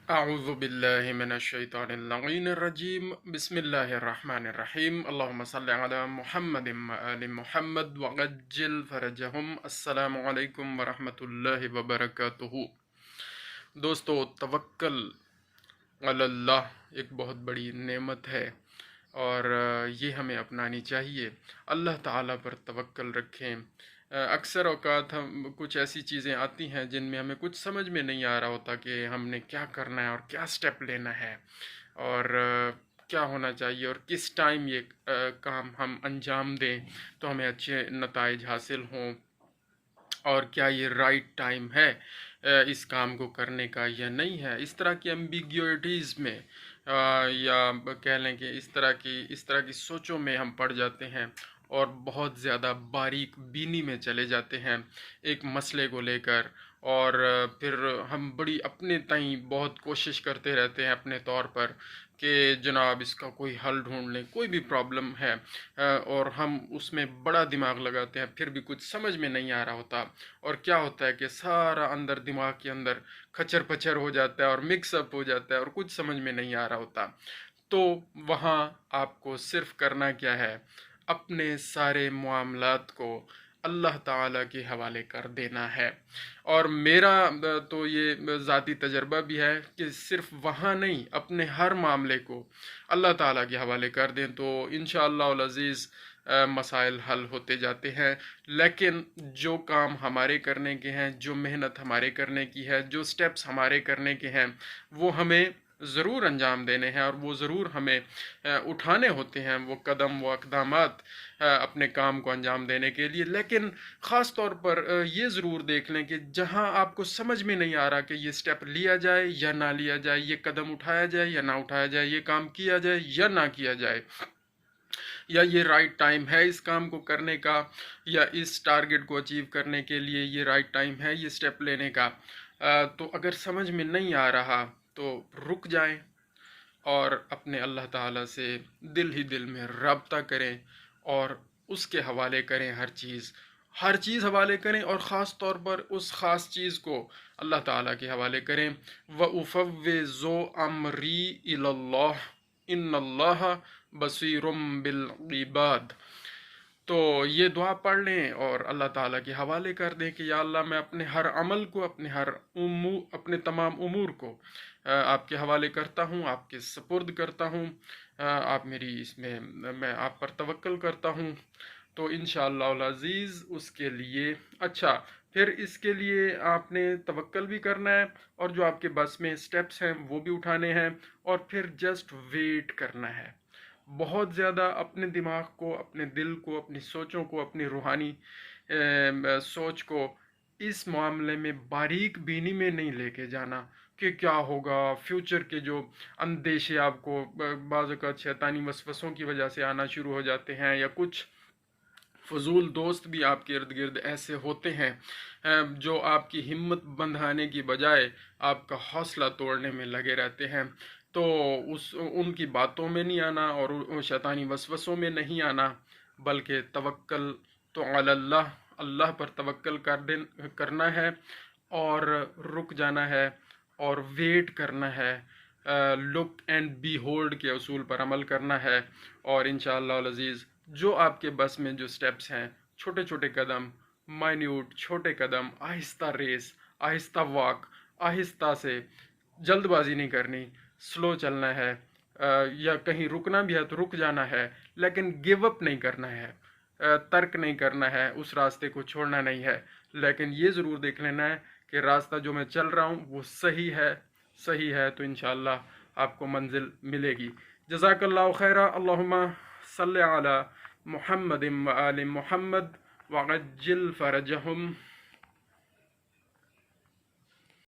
أعوذ بالله من الشيطان اللعين الرجيم بسم الله الرحمن الرحيم اللهم صل على محمد وآل محمد وعجل فرجهم السلام علیکم ورحمۃ اللہ وبرکاتہ۔ دوستو، توکل علی اللہ ایک بہت بڑی نعمت ہے اور یہ ہمیں اپنانی چاہیے۔ اللہ تعالیٰ پر توکل رکھیں۔ اکثر اوقات ہم کچھ ایسی چیزیں آتی ہیں جن میں ہمیں کچھ سمجھ میں نہیں آ رہا ہوتا کہ ہم نے کیا کرنا ہے اور کیا سٹیپ لینا ہے اور کیا ہونا چاہیے اور کس ٹائم یہ کام ہم انجام دیں تو ہمیں اچھے نتائج حاصل ہوں، اور کیا یہ رائٹ ٹائم ہے اس کام کو کرنے کا یا نہیں ہے۔ اس طرح کی ایمبیگیوٹیز میں یا کہہ لیں کہ اس طرح کی سوچوں میں ہم پڑ جاتے ہیں اور بہت زیادہ باریک بینی میں چلے جاتے ہیں ایک مسئلے کو لے کر، اور پھر ہم بڑی اپنے تئیں بہت کوشش کرتے رہتے ہیں اپنے طور پر کہ جناب اس کا کوئی حل ڈھونڈ لیں، کوئی بھی پرابلم ہے اور ہم اس میں بڑا دماغ لگاتے ہیں، پھر بھی کچھ سمجھ میں نہیں آ رہا ہوتا، اور کیا ہوتا ہے کہ سارا اندر دماغ کے اندر کھچر پچر ہو جاتا ہے اور مکس اپ ہو جاتا ہے اور کچھ سمجھ میں نہیں آ رہا ہوتا۔ تو وہاں آپ کو صرف کرنا کیا ہے؟ اپنے سارے معاملات کو اللہ تعالیٰ کے حوالے کر دینا ہے۔ اور میرا تو یہ ذاتی تجربہ بھی ہے کہ صرف وہاں نہیں، اپنے ہر معاملے کو اللہ تعالیٰ کے حوالے کر دیں تو انشاءاللہ العزیز مسائل حل ہوتے جاتے ہیں۔ لیکن جو کام ہمارے کرنے کے ہیں، جو محنت ہمارے کرنے کی ہے، جو سٹیپس ہمارے کرنے کے ہیں، وہ ہمیں ضرور انجام دینے ہیں اور وہ ضرور ہمیں اٹھانے ہوتے ہیں، وہ قدم و اقدامات اپنے کام کو انجام دینے کے لیے۔ لیکن خاص طور پر یہ ضرور دیکھ لیں کہ جہاں آپ کو سمجھ میں نہیں آ رہا کہ یہ سٹیپ لیا جائے یا نہ لیا جائے، یہ قدم اٹھایا جائے یا نہ اٹھایا جائے، یہ کام کیا جائے یا نہ کیا جائے، یا یہ رائٹ ٹائم ہے اس کام کو کرنے کا، یا اس ٹارگٹ کو اچیو کرنے کے لیے یہ رائٹ ٹائم ہے یہ سٹیپ لینے کا، تو اگر سمجھ میں نہیں آ رہا تو رک جائیں اور اپنے اللہ تعالیٰ سے دل ہی دل میں رابطہ کریں اور اس کے حوالے کریں ہر چیز حوالے کریں، اور خاص طور پر اس خاص چیز کو اللہ تعالیٰ کے حوالے کریں۔ وَأُفَوِّضُ أَمْرِي إِلَى اللَّهِ إِنَّ اللَّهَ بَصِيرٌ بِالْعِبَادِ۔ تو یہ دعا پڑھ لیں اور اللہ تعالیٰ کے حوالے کر دیں کہ یا اللہ، میں اپنے ہر عمل کو، اپنے تمام امور کو آپ کے حوالے کرتا ہوں، آپ کے سپرد کرتا ہوں، آپ میری اس میں آپ پر توکل کرتا ہوں۔ تو انشاءاللہ العزیز اس کے لیے پھر اس کے لیے آپ نے توکل بھی کرنا ہے، اور جو آپ کے بس میں سٹیپس ہیں وہ بھی اٹھانے ہیں، اور پھر جسٹ ویٹ کرنا ہے۔ بہت زیادہ اپنے دماغ کو، اپنے دل کو، اپنی سوچوں کو، اپنی روحانی سوچ کو اس معاملے میں باریک بینی میں نہیں لے کے جانا کہ کیا ہوگا، فیوچر کے جو اندیشے آپ کو بعض اوقات شیطانی وسوسوں کی وجہ سے آنا شروع ہو جاتے ہیں، یا کچھ فضول دوست بھی آپ کے ارد گرد ایسے ہوتے ہیں جو آپ کی ہمت بندھانے کی بجائے آپ کا حوصلہ توڑنے میں لگے رہتے ہیں، تو ان کی باتوں میں نہیں آنا اور شیطانی وسوسوں میں نہیں آنا، بلکہ توکل تو علی اللہ، اللہ پر توکل کرنا ہے اور رک جانا ہے اور ویٹ کرنا ہے، لک اینڈ بی ہولڈ کے اصول پر عمل کرنا ہے، اور انشاءاللہ العزیز جو آپ کے بس میں جو سٹیپس ہیں، چھوٹے چھوٹے قدم، مائنیوٹ چھوٹے قدم، آہستہ ریس، آہستہ واک، آہستہ سے، جلد بازی نہیں کرنی، سلو چلنا ہے، یا کہیں رکنا بھی ہے تو رک جانا ہے، لیکن گیو اپ نہیں کرنا ہے، ترک نہیں کرنا ہے، اس راستے کو چھوڑنا نہیں ہے، لیکن یہ ضرور دیکھ لینا ہے کہ راستہ جو میں چل رہا ہوں وہ صحیح ہے تو انشاءاللہ آپ کو منزل ملے گی۔ جزاک اللہ خیرہ۔ اللہم صلی علی محمد و آل محمد وعجل فرجہم۔